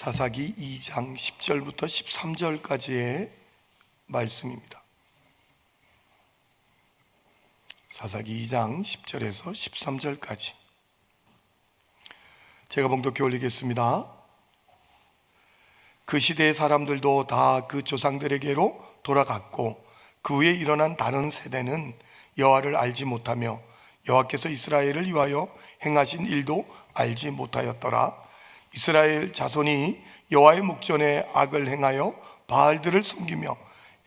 사사기 2장 10절부터 13절까지의 말씀입니다. 사사기 2장 10절에서 13절까지 제가 봉독해 올리겠습니다. 그 시대의 사람들도 다 그 조상들에게로 돌아갔고 그 후에 일어난 다른 세대는 여호와를 알지 못하며 여호와께서 이스라엘을 위하여 행하신 일도 알지 못하였더라. 이스라엘 자손이 여호와의 목전에 악을 행하여 바알들을 섬기며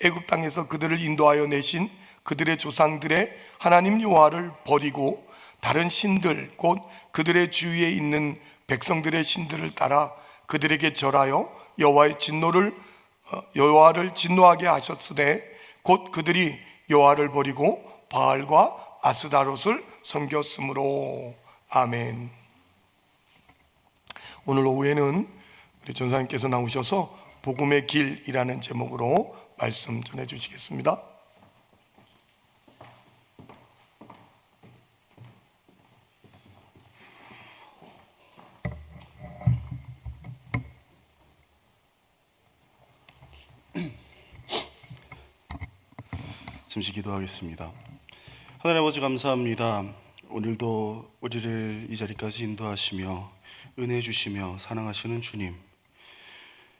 애굽 땅에서 그들을 인도하여 내신 그들의 조상들의 하나님 여호와를 버리고 다른 신들 곧 그들의 주위에 있는 백성들의 신들을 따라 그들에게 절하여 여호와를 진노하게 하셨으되 곧 그들이 여호와를 버리고 바알과 아스다롯을 섬겼으므로. 아멘. 오늘 오후에는 우리 전사님께서 나오셔서 복음의 길이라는 제목으로 말씀 전해 주시겠습니다. 잠시 기도하겠습니다. 하나님 아버지 감사합니다. 오늘도 우리를 이 자리까지 인도하시며 은혜 주시며 사랑하시는 주님,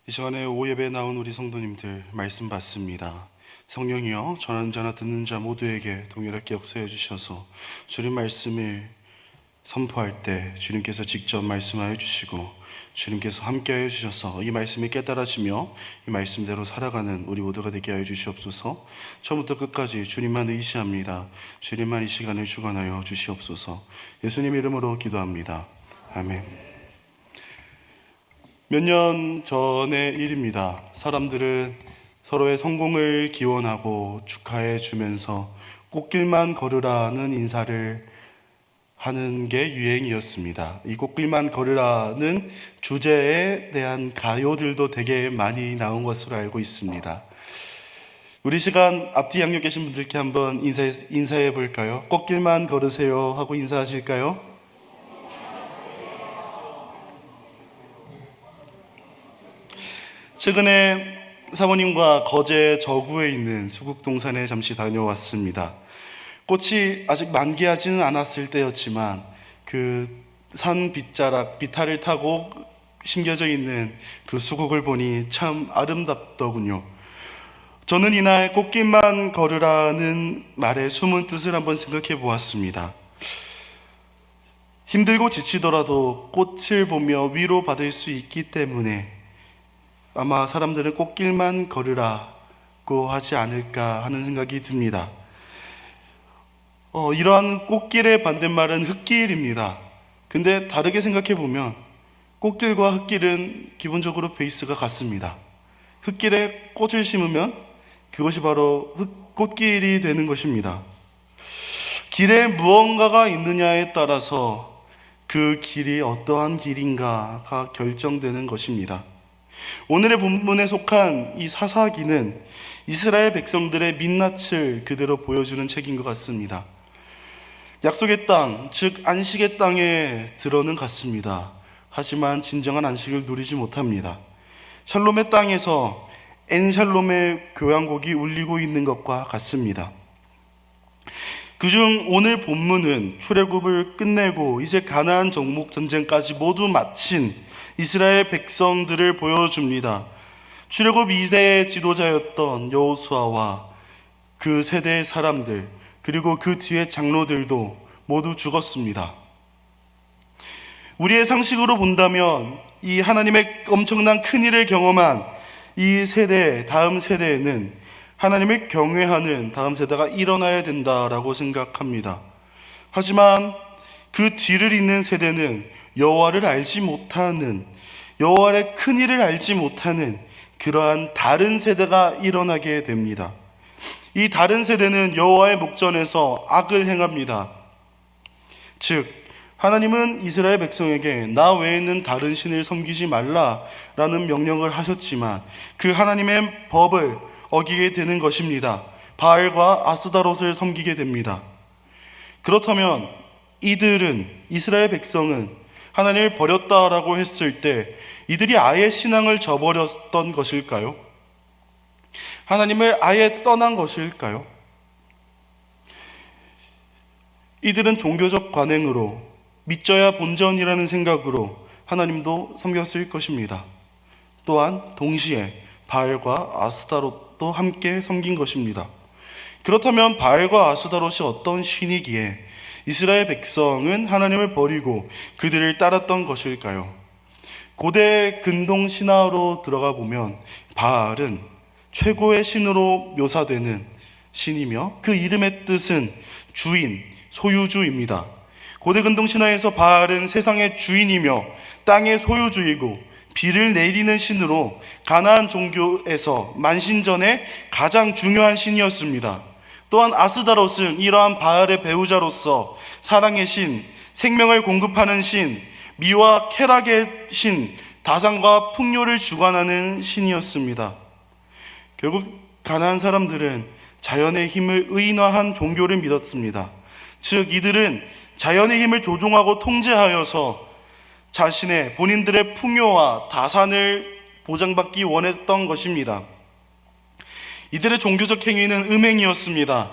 이 시간에 오예배에 나온 우리 성도님들 말씀 받습니다. 성령이여 전하는 자나 듣는 자 모두에게 동일하게 역사해 주셔서 주님 말씀을 선포할 때 주님께서 직접 말씀하여 주시고 주님께서 함께하여 주셔서 이 말씀이 깨달아지며 이 말씀대로 살아가는 우리 모두가 되게 하여 주시옵소서. 처음부터 끝까지 주님만 의시합니다. 주님만 이 시간을 주관하여 주시옵소서. 예수님 이름으로 기도합니다. 아멘. 몇 년 전의 일입니다. 사람들은 서로의 성공을 기원하고 축하해 주면서 꽃길만 걸으라는 인사를 하는 게 유행이었습니다. 이 꽃길만 걸으라는 주제에 대한 가요들도 되게 많이 나온 것으로 알고 있습니다. 우리 시간 앞뒤 양옆 계신 분들께 한번 인사해 볼까요? 꽃길만 걸으세요 하고 인사하실까요? 최근에 사모님과 거제 저구에 있는 수국동산에 잠시 다녀왔습니다. 꽃이 아직 만개하지는 않았을 때였지만 그 산 빗자락, 비탈을 타고 심겨져 있는 그 수국을 보니 참 아름답더군요. 저는 이날 꽃길만 걸으라는 말의 숨은 뜻을 한번 생각해 보았습니다. 힘들고 지치더라도 꽃을 보며 위로받을 수 있기 때문에 아마 사람들은 꽃길만 걸으라고 하지 않을까 하는 생각이 듭니다. 이러한 꽃길의 반대말은 흙길입니다. 근데 다르게 생각해 보면 꽃길과 흙길은 기본적으로 베이스가 같습니다. 흙길에 꽃을 심으면 그것이 바로 꽃길이 되는 것입니다. 길에 무언가가 있느냐에 따라서 그 길이 어떠한 길인가가 결정되는 것입니다. 오늘의 본문에 속한 이 사사기는 이스라엘 백성들의 민낯을 그대로 보여주는 책인 것 같습니다. 약속의 땅, 즉 안식의 땅에 들어는 갔습니다. 하지만 진정한 안식을 누리지 못합니다. 샬롬의 땅에서 엔샬롬의 교향곡이 울리고 있는 것과 같습니다. 그중 오늘 본문은 출애굽을 끝내고 이제 가나안 정복 전쟁까지 모두 마친 이스라엘 백성들을 보여줍니다. 출애굽 2세의 지도자였던 여호수아와 그 세대의 사람들, 그리고 그 뒤에 장로들도 모두 죽었습니다. 우리의 상식으로 본다면 이 하나님의 엄청난 큰일을 경험한 이 세대, 다음 세대에는 하나님을 경외하는 다음 세대가 일어나야 된다라고 생각합니다. 하지만 그 뒤를 잇는 세대는 여호와를 알지 못하는, 여호와의 큰일을 알지 못하는 그러한 다른 세대가 일어나게 됩니다. 이 다른 세대는 여호와의 목전에서 악을 행합니다. 즉 하나님은 이스라엘 백성에게 나 외에는 다른 신을 섬기지 말라라는 명령을 하셨지만 그 하나님의 법을 어기게 되는 것입니다. 바알과 아스다롯을 섬기게 됩니다. 그렇다면 이스라엘 백성은 하나님을 버렸다라고 했을 때 이들이 아예 신앙을 저버렸던 것일까요? 하나님을 아예 떠난 것일까요? 이들은 종교적 관행으로 믿져야 본전이라는 생각으로 하나님도 섬겼을 것입니다. 또한 동시에 바알과 아스타롯도 함께 섬긴 것입니다. 그렇다면 바알과 아스타롯이 어떤 신이기에 이스라엘 백성은 하나님을 버리고 그들을 따랐던 것일까요? 고대 근동 신화로 들어가 보면 바알은 최고의 신으로 묘사되는 신이며 그 이름의 뜻은 주인, 소유주입니다. 고대 근동 신화에서 바알은 세상의 주인이며 땅의 소유주이고 비를 내리는 신으로 가나안 종교에서 만신전에 가장 중요한 신이었습니다. 또한 아스다롯은 이러한 바알의 배우자로서 사랑의 신, 생명을 공급하는 신, 미와 쾌락의 신, 다산과 풍요를 주관하는 신이었습니다. 결국 가나안 사람들은 자연의 힘을 의인화한 종교를 믿었습니다. 즉 이들은 자연의 힘을 조종하고 통제하여서 자신의 본인들의 풍요와 다산을 보장받기 원했던 것입니다. 이들의 종교적 행위는 음행이었습니다.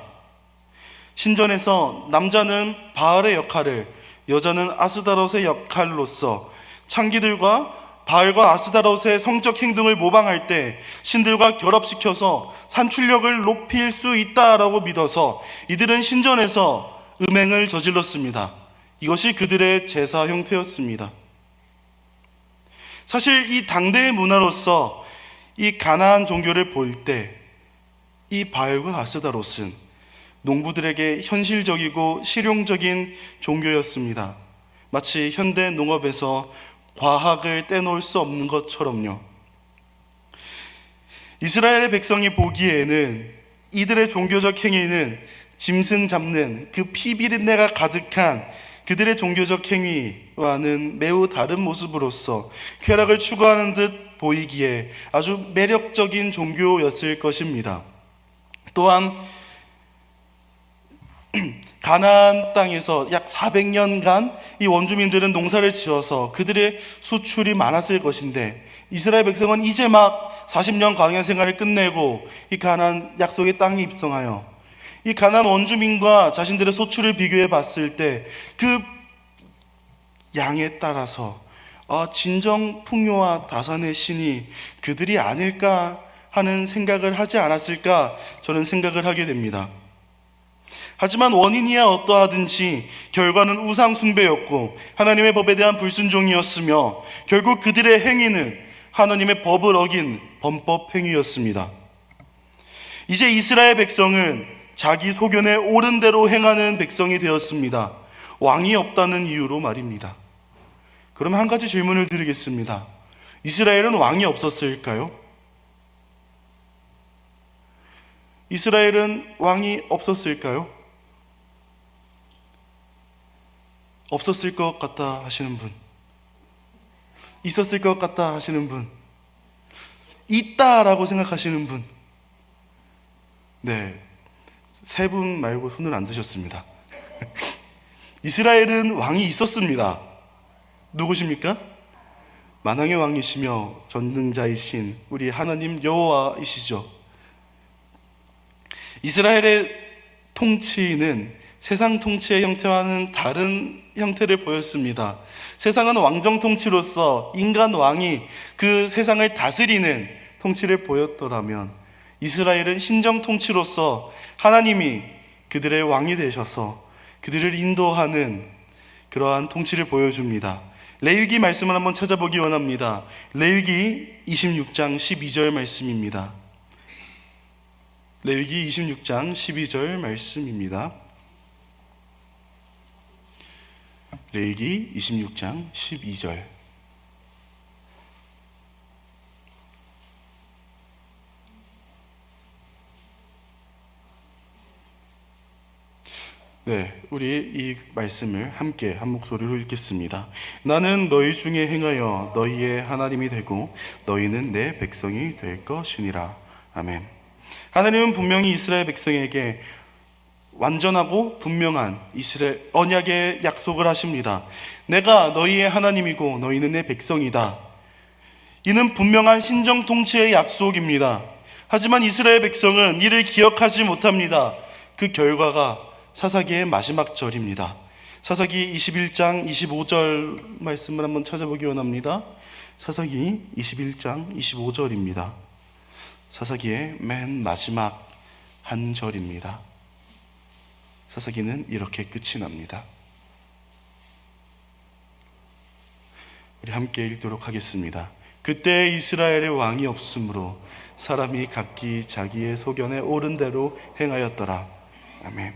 신전에서 남자는 바알의 역할을, 여자는 아스다롯의 역할로서 창기들과 바알과 아스다롯의 성적 행동을 모방할 때 신들과 결합시켜서 산출력을 높일 수 있다라고 믿어서 이들은 신전에서 음행을 저질렀습니다. 이것이 그들의 제사 형태였습니다. 사실 이 당대의 문화로서 이 가나안 종교를 볼 때 이 바알과 아스다롯은 농부들에게 현실적이고 실용적인 종교였습니다. 마치 현대 농업에서 과학을 떼놓을 수 없는 것처럼요. 이스라엘의 백성이 보기에는 이들의 종교적 행위는 짐승 잡는 그 피비린내가 가득한 그들의 종교적 행위와는 매우 다른 모습으로서 쾌락을 추구하는 듯 보이기에 아주 매력적인 종교였을 것입니다. 또한 가나안 땅에서 약 400년간 이 원주민들은 농사를 지어서 그들의 수출이 많았을 것인데 이스라엘 백성은 이제 막 40년 광야 생활을 끝내고 이 가나안 약속의 땅에 입성하여 이 가나안 원주민과 자신들의 소출을 비교해 봤을 때 그 양에 따라서 진정 풍요와 다산의 신이 그들이 아닐까 하는 생각을 하지 않았을까 저는 생각을 하게 됩니다. 하지만 원인이야 어떠하든지 결과는 우상 숭배였고 하나님의 법에 대한 불순종이었으며 결국 그들의 행위는 하나님의 법을 어긴 범법 행위였습니다. 이제 이스라엘 백성은 자기 소견에 옳은 대로 행하는 백성이 되었습니다. 왕이 없다는 이유로 말입니다. 그럼 한 가지 질문을 드리겠습니다. 이스라엘은 왕이 없었을까요? 이스라엘은 왕이 없었을까요? 없었을 것 같다 하시는 분, 있었을 것 같다 하시는 분, 있다라고 생각하시는 분, 네, 세 분 말고 손을 안 드셨습니다. 이스라엘은 왕이 있었습니다. 누구십니까? 만왕의 왕이시며 전능자이신 우리 하나님 여호와이시죠. 이스라엘의 통치는 세상 통치의 형태와는 다른 형태를 보였습니다. 세상은 왕정 통치로서 인간 왕이 그 세상을 다스리는 통치를 보였더라면 이스라엘은 신정 통치로서 하나님이 그들의 왕이 되셔서 그들을 인도하는 그러한 통치를 보여줍니다. 레위기 말씀을 한번 찾아보기 원합니다. 레위기 26장 12절 말씀입니다. 레위기 26장 12절 말씀입니다. 레위기 26장 12절. 네, 우리 이 말씀을 함께 한 목소리로 읽겠습니다. 나는 너희 중에 행하여 너희의 하나님이 되고 너희는 내 백성이 될 것이니라. 아멘. 하나님은 분명히 이스라엘 백성에게 완전하고 분명한 이스라엘 언약의 약속을 하십니다. 내가 너희의 하나님이고 너희는 내 백성이다. 이는 분명한 신정 통치의 약속입니다. 하지만 이스라엘 백성은 이를 기억하지 못합니다. 그 결과가 사사기의 마지막 절입니다. 사사기 21장 25절 말씀을 한번 찾아보기 원합니다. 사사기 21장 25절입니다. 사사기의 맨 마지막 한 절입니다. 사사기는 이렇게 끝이 납니다. 우리 함께 읽도록 하겠습니다. 그때 이스라엘의 왕이 없으므로 사람이 각기 자기의 소견에 옳은 대로 행하였더라. 아멘.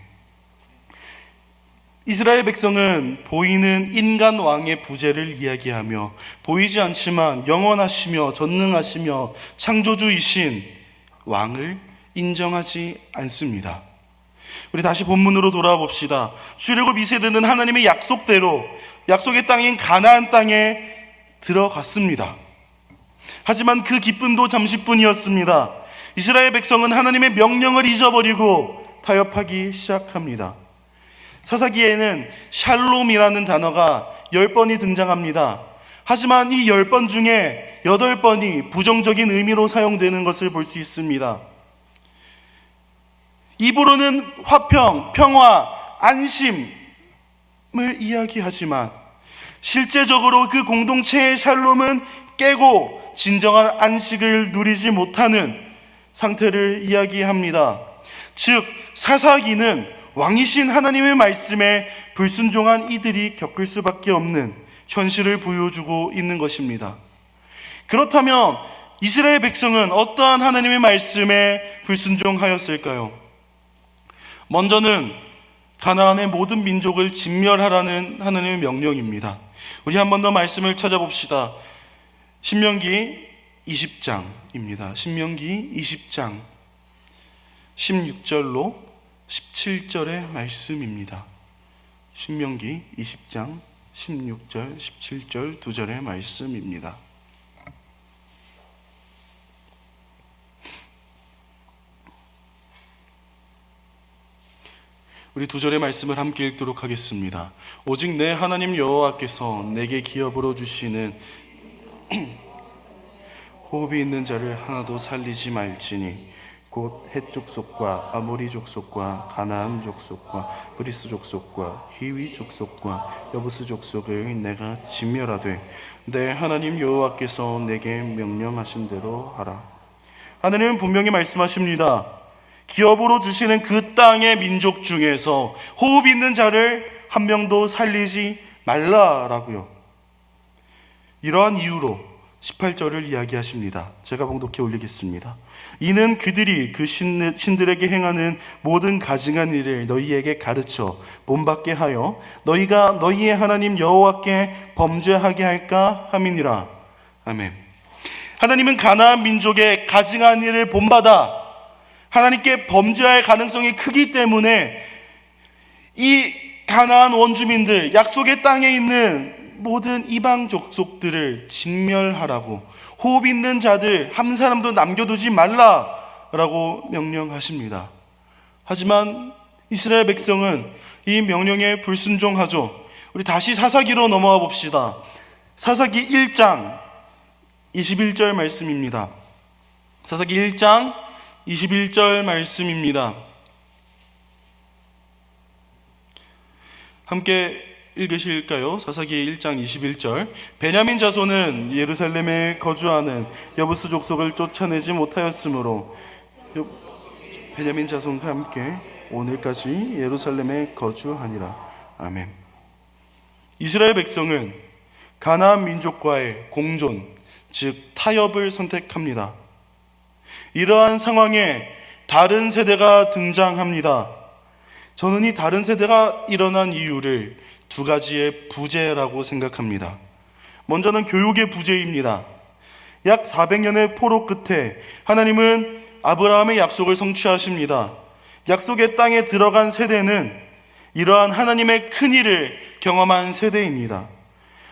이스라엘 백성은 보이는 인간 왕의 부재를 이야기하며 보이지 않지만 영원하시며 전능하시며 창조주이신 왕을 인정하지 않습니다. 우리 다시 본문으로 돌아와 봅시다. 출애굽 2세대는 하나님의 약속대로 약속의 땅인 가나안 땅에 들어갔습니다. 하지만 그 기쁨도 잠시뿐이었습니다. 이스라엘 백성은 하나님의 명령을 잊어버리고 타협하기 시작합니다. 사사기에는 샬롬이라는 단어가 10번이 등장합니다. 하지만 이 10번 중에 8번이 부정적인 의미로 사용되는 것을 볼 수 있습니다. 입으로는 화평, 평화, 안심을 이야기하지만 실제적으로 그 공동체의 샬롬은 깨고 진정한 안식을 누리지 못하는 상태를 이야기합니다. 즉 사사기는 왕이신 하나님의 말씀에 불순종한 이들이 겪을 수밖에 없는 현실을 보여주고 있는 것입니다. 그렇다면 이스라엘 백성은 어떠한 하나님의 말씀에 불순종하였을까요? 먼저는 가나안의 모든 민족을 진멸하라는 하나님의 명령입니다. 우리 한 번 더 말씀을 찾아봅시다. 신명기 20장입니다. 신명기 20장 16절로 17절의 말씀입니다. 신명기 20장 16절, 17절 두 절의 말씀입니다. 우리 두 절의 말씀을 함께 읽도록 하겠습니다. 오직 내 하나님 여호와께서 내게 기업으로 주시는 호흡이 있는 자를 하나도 살리지 말지니 곧 헷 족속과 아모리 족속과 가나안 족속과 브리스 족속과 히위 족속과 여부스 족속을 내가 진멸하되 내 하나님 여호와께서 내게 명령하신 대로 하라. 하나님은 분명히 말씀하십니다. 기업으로 주시는 그 땅의 민족 중에서 호흡 있는 자를 한 명도 살리지 말라라고요. 이러한 이유로 18절을 이야기하십니다. 제가 봉독해 올리겠습니다. 이는 그들이 그 신들에게 행하는 모든 가증한 일을 너희에게 가르쳐 본받게 하여 너희가 너희의 하나님 여호와께 범죄하게 할까 함이니라. 아멘. 하나님은 가나안 민족의 가증한 일을 본받아 하나님께 범죄할 가능성이 크기 때문에 이 가나안 원주민들, 약속의 땅에 있는 모든 이방 족속들을 진멸하라고, 호흡 있는 자들 한 사람도 남겨두지 말라라고 명령하십니다. 하지만 이스라엘 백성은 이 명령에 불순종하죠. 우리 다시 사사기로 넘어와 봅시다. 사사기 1장 21절 말씀입니다. 사사기 1장 21절 말씀입니다. 함께 읽으실까요? 사사기 1장 21절. 베냐민 자손은 예루살렘에 거주하는 여부스 족속을 쫓아내지 못하였으므로 베냐민 자손과 함께 오늘까지 예루살렘에 거주하니라. 아멘. 이스라엘 백성은 가나안 민족과의 공존, 즉 타협을 선택합니다. 이러한 상황에 다른 세대가 등장합니다. 저는 이 다른 세대가 일어난 이유를 두 가지의 부재라고 생각합니다. 먼저는 교육의 부재입니다. 약 400년의 포로 끝에 하나님은 아브라함의 약속을 성취하십니다. 약속의 땅에 들어간 세대는 이러한 하나님의 큰일을 경험한 세대입니다.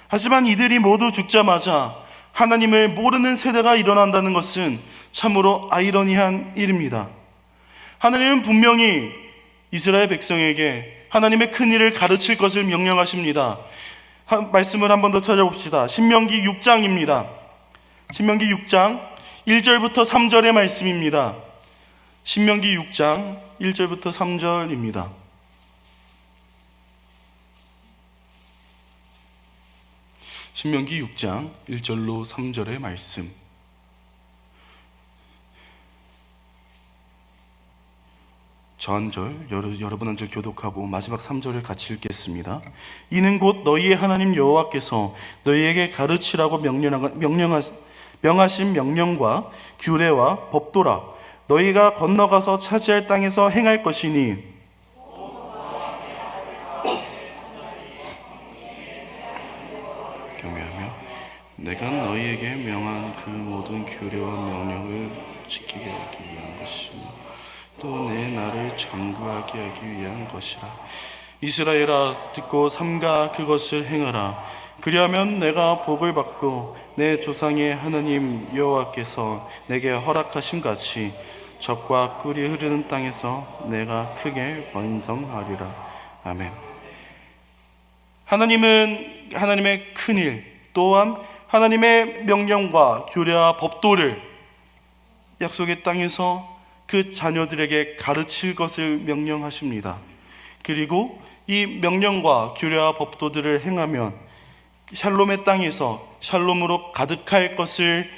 하지만 이들이 모두 죽자마자 하나님을 모르는 세대가 일어난다는 것은 참으로 아이러니한 일입니다. 하나님은 분명히 이스라엘 백성에게 하나님의 큰 일을 가르칠 것을 명령하십니다. 말씀을 한 번 더 찾아봅시다. 신명기 6장입니다. 신명기 6장 1절부터 3절의 말씀입니다. 신명기 6장 1절부터 3절입니다. 신명기 6장 1절로 3절의 말씀. 저 한 절, 여러분 한 절 교독하고 마지막 3절을 같이 읽겠습니다. 이는 곧 너희의 하나님 여호와께서 너희에게 가르치라고 명하신 명령과 규례와 법도라. 너희가 건너가서 차지할 땅에서 행할 것이니 경외하며 내가 너희에게 명한 그 모든 규례와 명령을 지키게 하기 위한 것이며 또 내 나를 장구하게 하기 위한 것이라. 이스라엘아, 듣고 삼가 그것을 행하라. 그리하면 내가 복을 받고 내 조상의 하나님 여호와께서 내게 허락하신 같이 젖과 꿀이 흐르는 땅에서 내가 크게 번성하리라. 아멘. 하나님은 하나님의 큰일, 또한 하나님의 명령과 규례와 법도를 약속의 땅에서 그 자녀들에게 가르칠 것을 명령하십니다. 그리고 이 명령과 규례와 법도들을 행하면 샬롬의 땅에서 샬롬으로 가득할 것을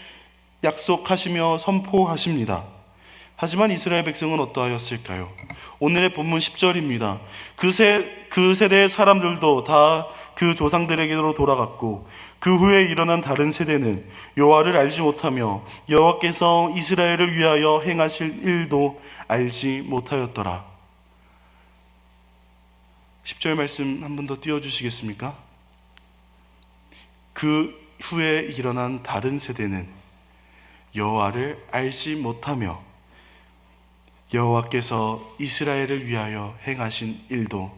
약속하시며 선포하십니다. 하지만 이스라엘 백성은 어떠하였을까요? 오늘의 본문 10절입니다. 그 세대의 사람들도 다 그 조상들에게로 돌아갔고 그 후에 일어난 다른 세대는 여호와를 알지 못하며 여호와께서 이스라엘을 위하여 행하실 일도 알지 못하였더라. 10절 말씀 한 번 더 띄워주시겠습니까? 그 후에 일어난 다른 세대는 여호와를 알지 못하며 여호와께서 이스라엘을 위하여 행하신 일도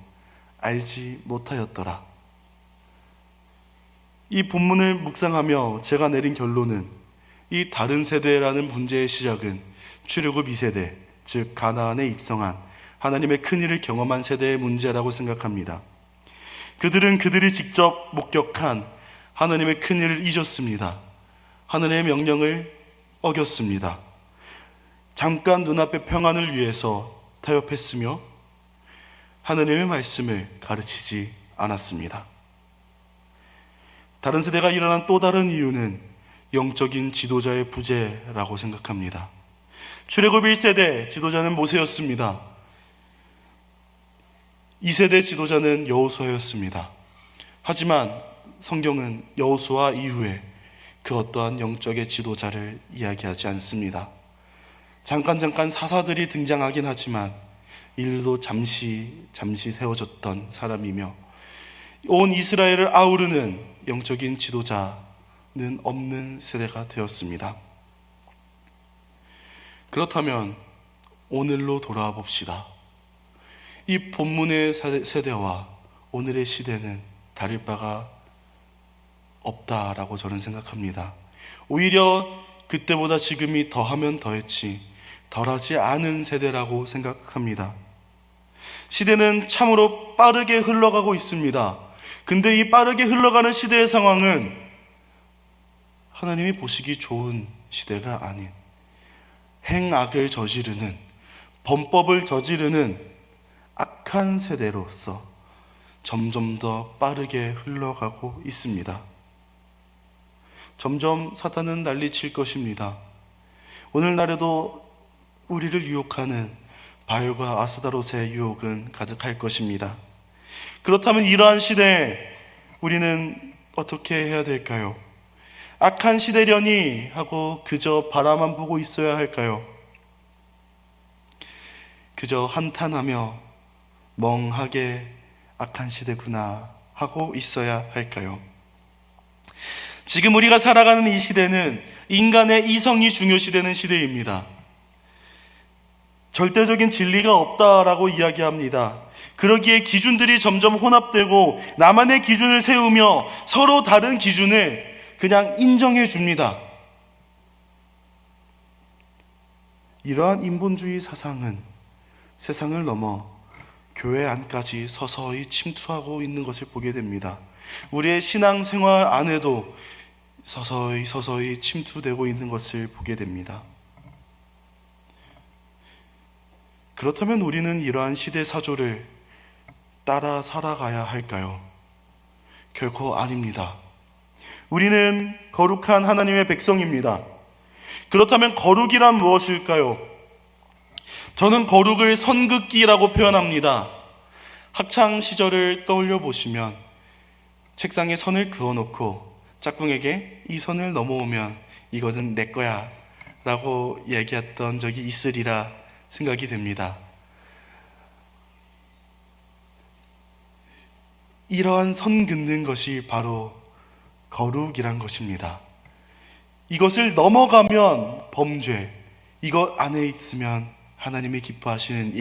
알지 못하였더라. 이 본문을 묵상하며 제가 내린 결론은 이 다른 세대라는 문제의 시작은 출애굽 2세대, 즉 가나안에 입성한 하나님의 큰 일을 경험한 세대의 문제라고 생각합니다. 그들은 그들이 직접 목격한 하나님의 큰 일을 잊었습니다. 하나님의 명령을 어겼습니다. 잠깐 눈앞의 평안을 위해서 타협했으며 하나님의 말씀을 가르치지 않았습니다. 다른 세대가 일어난 또 다른 이유는 영적인 지도자의 부재라고 생각합니다. 출애굽 1세대 지도자는 모세였습니다. 2세대 지도자는 여호수아였습니다. 하지만 성경은 여호수아 이후에 그 어떠한 영적의 지도자를 이야기하지 않습니다. 잠깐 사사들이 등장하긴 하지만 일도 잠시 세워졌던 사람이며 온 이스라엘을 아우르는 영적인 지도자는 없는 세대가 되었습니다. 그렇다면 오늘로 돌아와 봅시다. 이 본문의 세대와 오늘의 시대는 다를 바가 없다라고 저는 생각합니다. 오히려 그때보다 지금이 더하면 더했지 덜하지 않은 세대라고 생각합니다. 시대는 참으로 빠르게 흘러가고 있습니다. 근데 이 빠르게 흘러가는 시대의 상황은 하나님이 보시기 좋은 시대가 아닌 행악을 저지르는, 범법을 저지르는 악한 세대로서 점점 더 빠르게 흘러가고 있습니다. 점점 사탄은 난리칠 것입니다. 오늘날에도 우리를 유혹하는 바알과 아스다롯의 유혹은 가득할 것입니다. 그렇다면 이러한 시대에 우리는 어떻게 해야 될까요? 악한 시대려니 하고 그저 바라만 보고 있어야 할까요? 그저 한탄하며 멍하게 악한 시대구나 하고 있어야 할까요? 지금 우리가 살아가는 이 시대는 인간의 이성이 중요시되는 시대입니다. 절대적인 진리가 없다라고 이야기합니다. 그러기에 기준들이 점점 혼합되고 나만의 기준을 세우며 서로 다른 기준을 그냥 인정해 줍니다. 이러한 인본주의 사상은 세상을 넘어 교회 안까지 서서히 침투하고 있는 것을 보게 됩니다. 우리의 신앙생활 안에도 서서히 침투되고 있는 것을 보게 됩니다. 그렇다면 우리는 이러한 시대사조를 따라 살아가야 할까요? 결코 아닙니다. 우리는 거룩한 하나님의 백성입니다. 그렇다면 거룩이란 무엇일까요? 저는 거룩을 선긋기라고 표현합니다. 학창 시절을 떠올려 보시면 책상에 선을 그어놓고 짝꿍에게 이 선을 넘어오면 이것은 내 거야 라고 얘기했던 적이 있으리라 생각이 됩니다. 이러한 선 긋는 것이 바로 거룩이란 것입니다. 이것을 넘어가면 범죄, 이것 안에 있으면 하나님이 기뻐하시는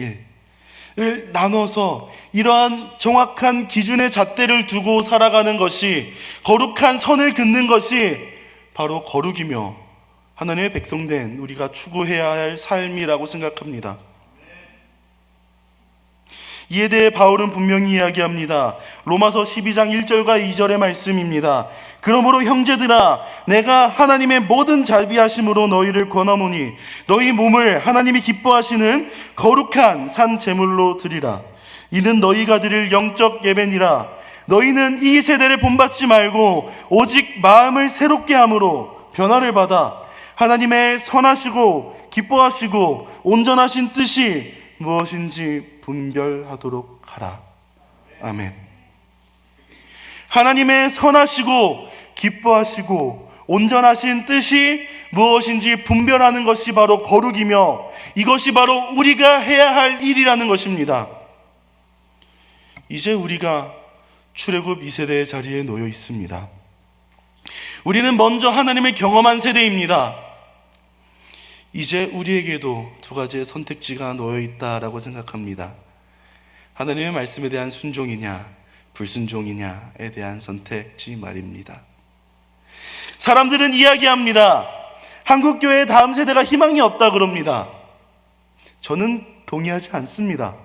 일을 나눠서 이러한 정확한 기준의 잣대를 두고 살아가는 것이, 거룩한 선을 긋는 것이 바로 거룩이며 하나님의 백성된 우리가 추구해야 할 삶이라고 생각합니다. 이에 대해 바울은 분명히 이야기합니다. 로마서 12장 1절과 2절의 말씀입니다. 그러므로 형제들아, 내가 하나님의 모든 자비하심으로 너희를 권하노니 너희 몸을 하나님이 기뻐하시는 거룩한 산 제물로 드리라. 이는 너희가 드릴 영적 예배니라. 너희는 이 세대를 본받지 말고 오직 마음을 새롭게 함으로 변화를 받아 하나님의 선하시고 기뻐하시고 온전하신 뜻이 무엇인지 분별하도록 하라. 아멘. 하나님의 선하시고 기뻐하시고 온전하신 뜻이 무엇인지 분별하는 것이 바로 거룩이며 이것이 바로 우리가 해야 할 일이라는 것입니다. 이제 우리가 출애굽 2세대의 자리에 놓여 있습니다. 우리는 먼저 하나님을 경험한 세대입니다. 이제 우리에게도 두 가지의 선택지가 놓여 있다라고 생각합니다. 하나님의 말씀에 대한 순종이냐 불순종이냐에 대한 선택지 말입니다. 사람들은 이야기합니다. 한국교회의 다음 세대가 희망이 없다 그럽니다. 저는 동의하지 않습니다.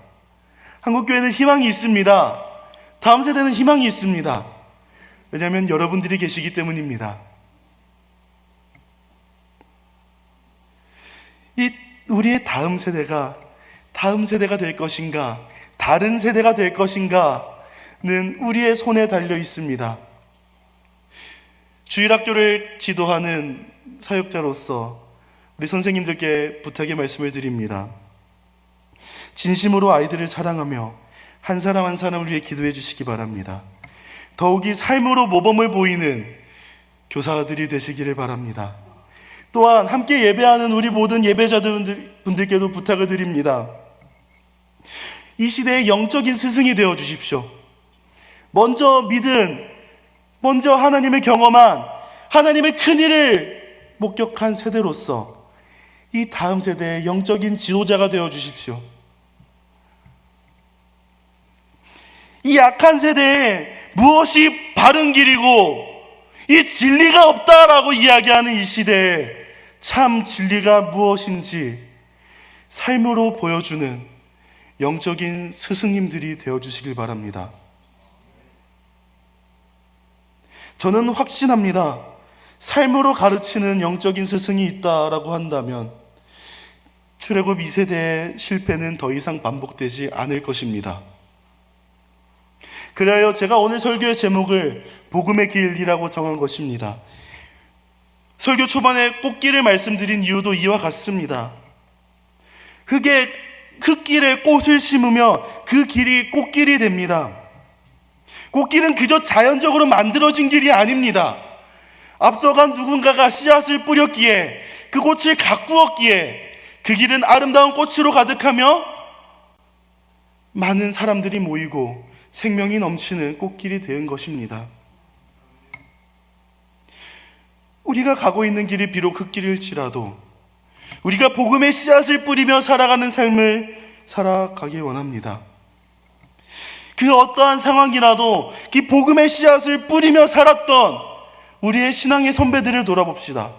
한국교회는 희망이 있습니다. 다음 세대는 희망이 있습니다. 왜냐하면 여러분들이 계시기 때문입니다. 우리의 다음 세대가 될 것인가, 다른 세대가 될 것인가는 우리의 손에 달려 있습니다. 주일학교를 지도하는 사역자로서 우리 선생님들께 부탁의 말씀을 드립니다. 진심으로 아이들을 사랑하며 한 사람 한 사람을 위해 기도해 주시기 바랍니다. 더욱이 삶으로 모범을 보이는 교사들이 되시기를 바랍니다. 또한 함께 예배하는 우리 모든 예배자분들께도 부탁을 드립니다. 이 시대의 영적인 스승이 되어 주십시오. 먼저 하나님을 경험한, 하나님의 큰일을 목격한 세대로서 이 다음 세대의 영적인 지도자가 되어 주십시오. 이 악한 세대에 무엇이 바른 길이고 이 진리가 없다라고 이야기하는 이 시대에 참 진리가 무엇인지 삶으로 보여주는 영적인 스승님들이 되어주시길 바랍니다. 저는 확신합니다. 삶으로 가르치는 영적인 스승이 있다라고 한다면 출애굽 2세대의 실패는 더 이상 반복되지 않을 것입니다. 그래야 제가 오늘 설교의 제목을 복음의 길이라고 정한 것입니다. 설교 초반에 꽃길을 말씀드린 이유도 이와 같습니다. 흙길에 꽃을 심으며 그 길이 꽃길이 됩니다. 꽃길은 그저 자연적으로 만들어진 길이 아닙니다. 앞서간 누군가가 씨앗을 뿌렸기에 그 꽃을 가꾸었기에 그 길은 아름다운 꽃으로 가득하며 많은 사람들이 모이고 생명이 넘치는 꽃길이 된 것입니다. 우리가 가고 있는 길이 비록 흙길일지라도 우리가 복음의 씨앗을 뿌리며 살아가는 삶을 살아가길 원합니다. 그 어떠한 상황이라도 이 복음의 씨앗을 뿌리며 살았던 우리의 신앙의 선배들을 돌아봅시다.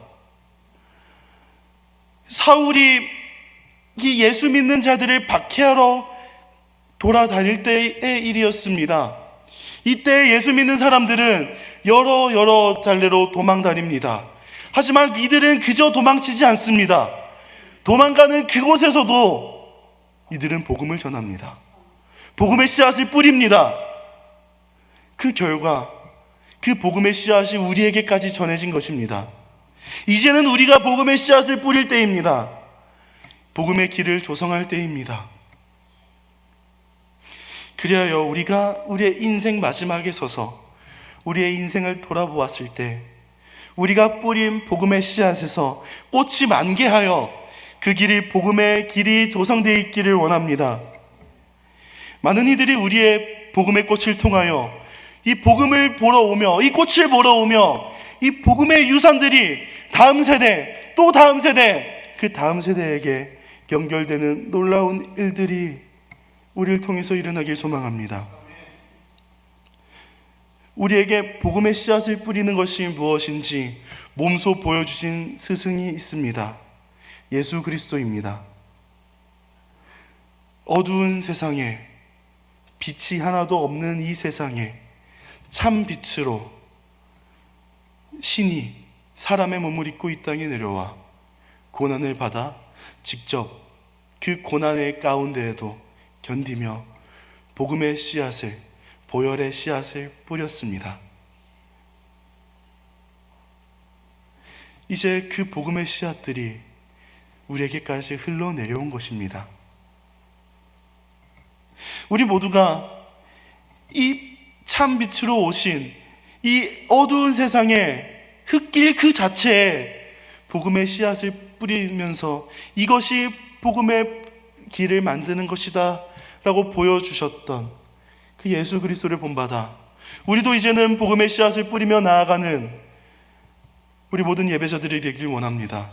사울이 이 예수 믿는 자들을 박해하러 돌아다닐 때의 일이었습니다. 이때 예수 믿는 사람들은 여러 달래로 도망다닙니다. 하지만 이들은 그저 도망치지 않습니다. 도망가는 그곳에서도 이들은 복음을 전합니다. 복음의 씨앗을 뿌립니다. 그 결과 그 복음의 씨앗이 우리에게까지 전해진 것입니다. 이제는 우리가 복음의 씨앗을 뿌릴 때입니다. 복음의 길을 조성할 때입니다. 그리하여 우리가 우리의 인생 마지막에 서서 우리의 인생을 돌아보았을 때 우리가 뿌린 복음의 씨앗에서 꽃이 만개하여 그 길이 복음의 길이 조성되어 있기를 원합니다. 많은 이들이 우리의 복음의 꽃을 통하여 이 복음을 보러 오며 이 꽃을 보러 오며 이 복음의 유산들이 다음 세대 또 다음 세대 그 다음 세대에게 연결되는 놀라운 일들이 우리를 통해서 일어나길 소망합니다. 우리에게 복음의 씨앗을 뿌리는 것이 무엇인지 몸소 보여주신 스승이 있습니다. 예수 그리스도입니다. 어두운 세상에 빛이 하나도 없는 이 세상에 참 빛으로 신이 사람의 몸을 입고 이 땅에 내려와 고난을 받아 직접 그 고난의 가운데에도 견디며 복음의 씨앗을, 보혈의 씨앗을 뿌렸습니다. 이제 그 복음의 씨앗들이 우리에게까지 흘러내려온 것입니다. 우리 모두가 이 참 빛으로 오신 이 어두운 세상의 흙길 그 자체에 복음의 씨앗을 뿌리면서 이것이 복음의 길을 만드는 것이다 라고 보여주셨던 그 예수 그리스도를 본받아 우리도 이제는 복음의 씨앗을 뿌리며 나아가는 우리 모든 예배자들이 되길 원합니다.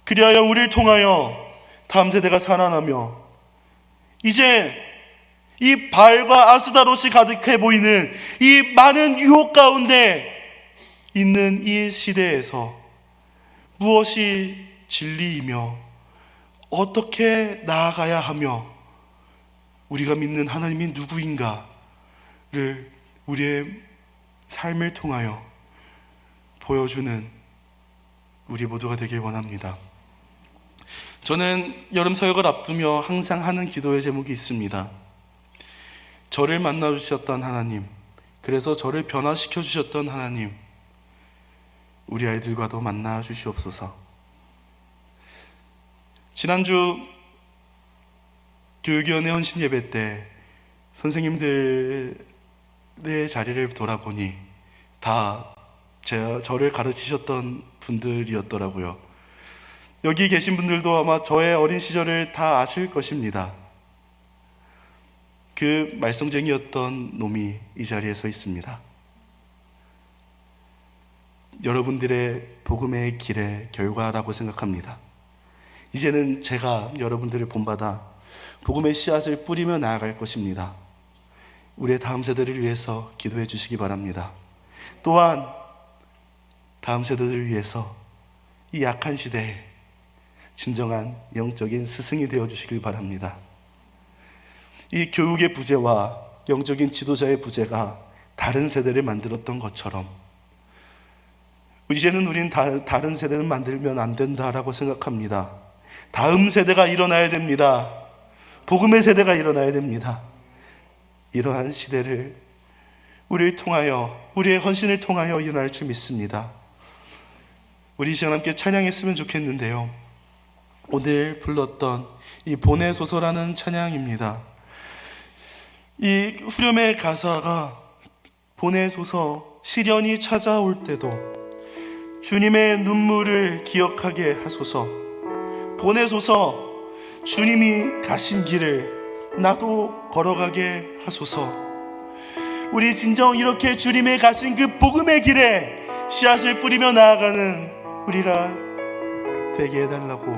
그리하여 우리를 통하여 다음 세대가 살아나며 이제 이 바알과 아스다롯이 가득해 보이는 이 많은 유혹 가운데 있는 이 시대에서 무엇이 진리이며 어떻게 나아가야 하며 우리가 믿는 하나님이 누구인가를 우리의 삶을 통하여 보여주는 우리 모두가 되길 원합니다. 저는 여름 사역을 앞두며 항상 하는 기도의 제목이 있습니다. 저를 만나주셨던 하나님, 그래서 저를 변화시켜 주셨던 하나님, 우리 아이들과도 만나 주시옵소서. 지난주 교육위원회 헌신 예배 때 선생님들의 자리를 돌아보니 다 저를 가르치셨던 분들이었더라고요. 여기 계신 분들도 아마 저의 어린 시절을 다 아실 것입니다. 그 말썽쟁이였던 놈이 이 자리에 서 있습니다. 여러분들의 복음의 길의 결과라고 생각합니다. 이제는 제가 여러분들을 본받아 복음의 씨앗을 뿌리며 나아갈 것입니다. 우리의 다음 세대를 위해서 기도해 주시기 바랍니다. 또한 다음 세대들을 위해서 이 약한 시대에 진정한 영적인 스승이 되어 주시길 바랍니다. 이 교육의 부재와 영적인 지도자의 부재가 다른 세대를 만들었던 것처럼 이제는 우린 다른 세대를 만들면 안 된다라고 생각합니다. 다음 세대가 일어나야 됩니다. 복음의 세대가 일어나야 됩니다. 이러한 시대를 우리를 통하여, 우리의 헌신을 통하여 일어날 줄 믿습니다. 우리 이 시간 함께 찬양했으면 좋겠는데요, 오늘 불렀던 이 보내소서라는 찬양입니다. 이 후렴의 가사가 보내소서 시련이 찾아올 때도 주님의 눈물을 기억하게 하소서, 보내소서 주님이 가신 길을 나도 걸어가게 하소서. 우리 진정 이렇게 주님의 가신 그 복음의 길에 씨앗을 뿌리며 나아가는 우리가 되게 해달라고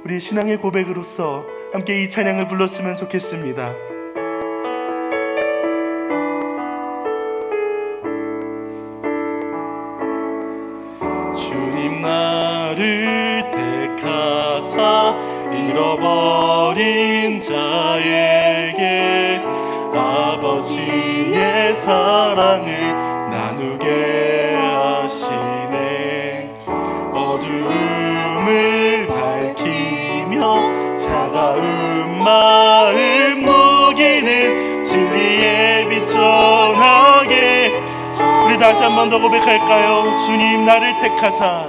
우리 신앙의 고백으로서 함께 이 찬양을 불렀으면 좋겠습니다. 주님 나를 택하사 잃어버린 자의 사랑을 나누게 하시네. 어두움을 밝히며 차가운 마음 녹이는 진리의 빛 전하게. 우리 다시 한 번 더 고백할까요? 주님 나를 택하사,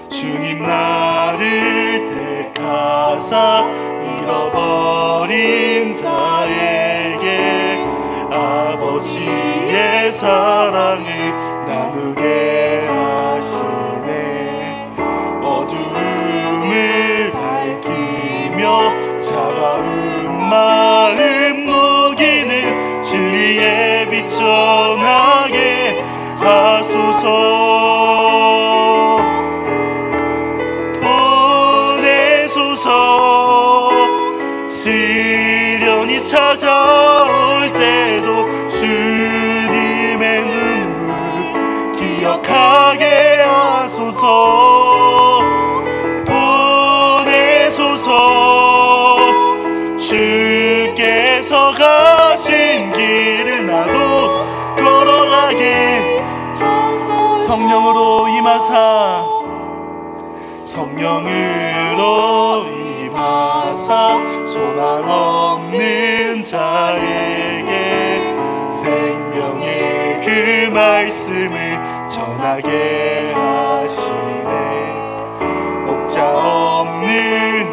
주님 나를 택하사 잃어버린 자에게 아버지의 사랑을 나누게 하시네. 어두움을 밝히며 차가운 마음 녹이는 진리의 빛 전하게 하소서. 시련이 찾아올 때도 주님의 눈물 기억하게 하소서. 보내소서. 주께서 가신 길을 나도 걸어가게. 성령으로 임하사, 성령으로 임하사 소망 없는 자에게 생명의 그 말씀을 전하게 하시네. 목자 없는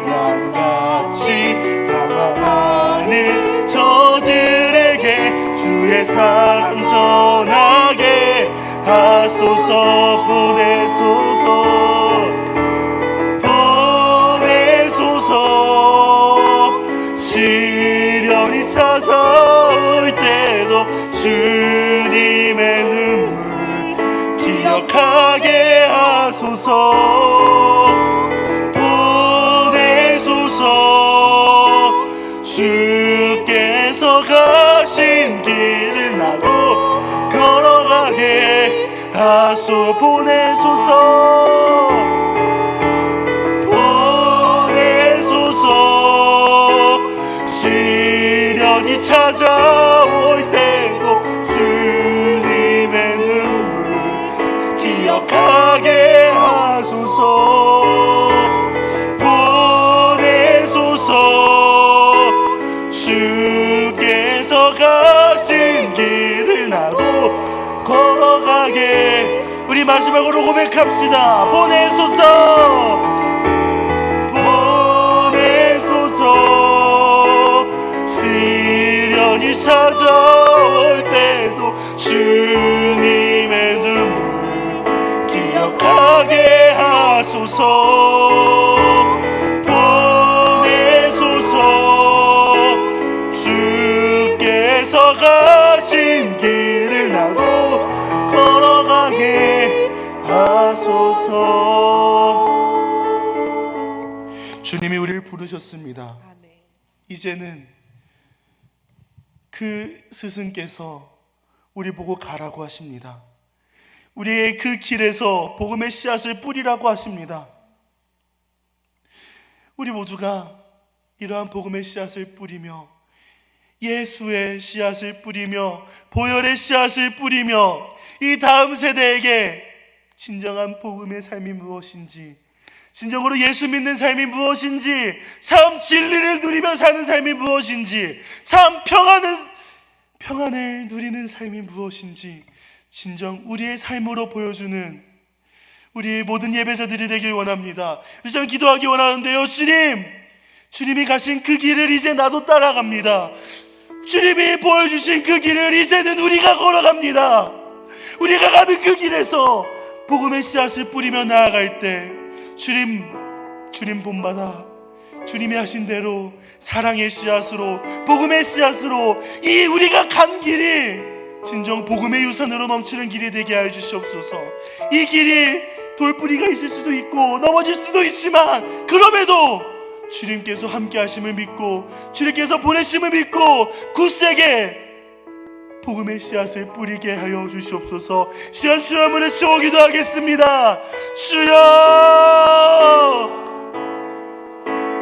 양같이 방황하는 저들에게 주의 사랑 전하게 하소서. 보내소서. 시련이 찾아올 때도 주님의 눈물 기억하게 하소서. 보내소서. 주께서 가신 길을 나도 걸어가게 하소. 보내소서. 시련이 찾아올 때도 주님의 눈물 기억하게 하소서. 보내소서. 주께서 가신 길을 나도 걸어가게. 우리 마지막으로 고백합시다. 보내소서. 시련이 찾아올 때도 주님의 눈물 기억하게 하소서. 보내소서. 주께서 가신 길을 나도 걸어가게 하소서. 주님이 우리를 부르셨습니다. 이제는 그 스승께서 우리 보고 가라고 하십니다. 우리의 그 길에서 복음의 씨앗을 뿌리라고 하십니다. 우리 모두가 이러한 복음의 씨앗을 뿌리며 예수의 씨앗을 뿌리며 보혈의 씨앗을 뿌리며 이 다음 세대에게 진정한 복음의 삶이 무엇인지, 진정으로 예수 믿는 삶이 무엇인지, 참 진리를 누리며 사는 삶이 무엇인지, 참 평안을 누리는 삶이 무엇인지 진정 우리의 삶으로 보여주는 우리 모든 예배자들이 되길 원합니다. 저는 기도하기 원하는데요. 주님이 가신 그 길을 이제 나도 따라갑니다. 주님이 보여주신 그 길을 이제는 우리가 걸어갑니다. 우리가 가는 그 길에서 복음의 씨앗을 뿌리며 나아갈 때 주님 본받아 주님이 하신 대로 사랑의 씨앗으로, 복음의 씨앗으로 이 우리가 간 길이 진정 복음의 유산으로 넘치는 길이 되게 하여 주시옵소서. 이 길이 돌뿌리가 있을 수도 있고 넘어질 수도 있지만 그럼에도 주님께서 함께 하심을 믿고 주님께서 보내심을 믿고 굳세게 복음의 씨앗을 뿌리게 하여 주시옵소서. 시간 주여 문에 치워 기도하겠습니다. 주여,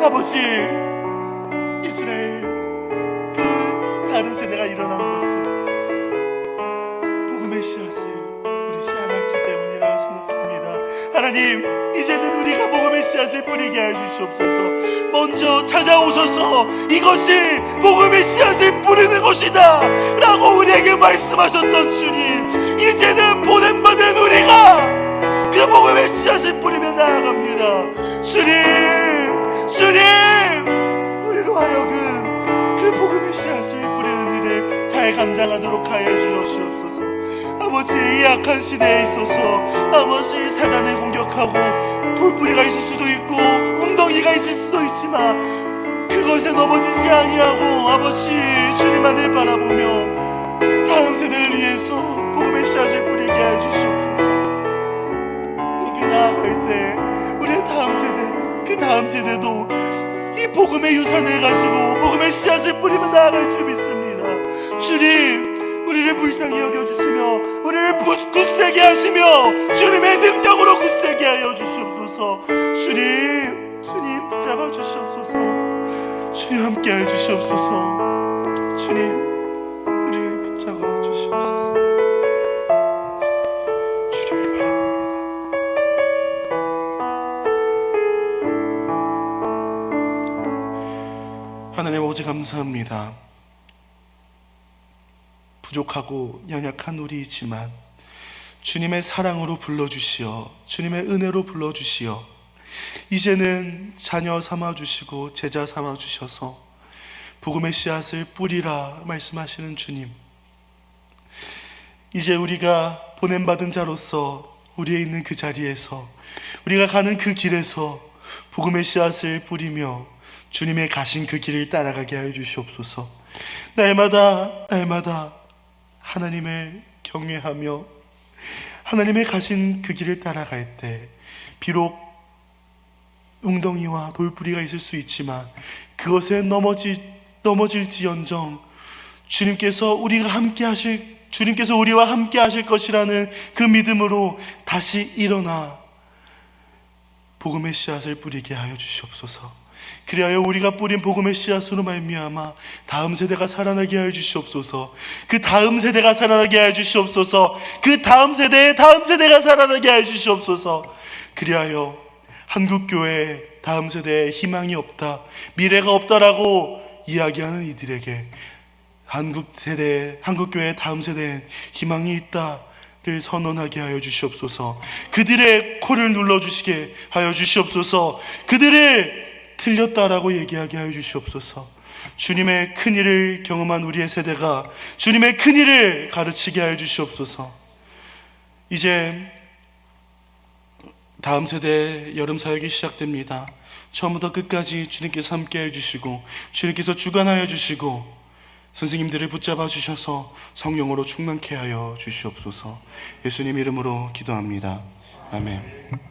아버지, 이스라엘 그 다른 세대가 일어난 것을 복음의 씨앗을 뿌리지 않았기 때문이라고 생각합니다. 하나님, 이제는 우리가 복음의 씨앗을 뿌리게 해주시옵소서. 먼저 찾아오셔서 이것이 복음의 씨앗을 뿌리는 곳이다 라고 우리에게 말씀하셨던 주님, 이제는 보냄받은 우리가 그 복음의 씨앗을 뿌리며 나아갑니다. 주님, 우리로 하여금 그 복음의 씨앗을 뿌리는 일을 잘 감당하도록 하여 주시옵소서. 아버지, 이 약한 시대에 있어서 아버지, 사단을 공격하고 돌뿌리가 있을 수도 있고 웅덩이가 있을 수도 있지만 그것에 넘어지지 아니하고 아버지, 주님만을 바라보며 다음 세대를 위해서 복음의 씨앗을 뿌리게 해 주시옵소서. 그렇게 나아갈 때 우리의 다음 세대, 그 다음 세대도 이 복음의 유산을 가지고 복음의 씨앗을 뿌리며 나아갈 줄 믿습니다. 주님, 우리를 불쌍히 여겨주시며 우리를 굳세게 하시며 주님의 능력으로 굳세게 하여 주시옵소서. 주님 붙잡아 주시옵소서. 주님 함께하여 주시옵소서. 주님, 우리를 붙잡아 주시옵소서. 주님을 바랍니다. 하나님 아버지, 감사합니다. 부족하고 연약한 우리이지만 주님의 사랑으로 불러주시어 주님의 은혜로 불러주시어 이제는 자녀 삼아주시고 제자 삼아주셔서 복음의 씨앗을 뿌리라 말씀하시는 주님, 이제 우리가 보냄받은 자로서 우리의 있는 그 자리에서 우리가 가는 그 길에서 복음의 씨앗을 뿌리며 주님의 가신 그 길을 따라가게 하여 주시옵소서. 날마다 하나님을 경외하며 하나님의 가신 그 길을 따라갈 때 비록 웅덩이와 돌뿌리가 있을 수 있지만 그것에 넘어질지언정 주님께서 우리와 함께 하실 것이라는 그 믿음으로 다시 일어나 복음의 씨앗을 뿌리게 하여 주시옵소서. 그리하여 우리가 뿌린 복음의 씨앗으로 말미암아 다음 세대가 살아나게 하여 주시옵소서. 그 다음 세대가 살아나게 하여 주시옵소서. 그 다음 세대가 살아나게 하여 주시옵소서. 그리하여 한국교회 다음 세대에 희망이 없다, 미래가 없다라고 이야기하는 이들에게 한국교회 다음 세대에 희망이 있다를 선언하게 하여 주시옵소서. 그들의 코를 눌러주시게 하여 주시옵소서. 그들을 틀렸다라고 얘기하게 하여 주시옵소서. 주님의 큰일을 경험한 우리의 세대가 주님의 큰일을 가르치게 하여 주시옵소서. 이제 다음 세대의 여름 사역이 시작됩니다. 처음부터 끝까지 주님께서 함께 해주시고 주님께서 주관하여 주시고 선생님들을 붙잡아 주셔서 성령으로 충만케 하여 주시옵소서. 예수님 이름으로 기도합니다. 아멘.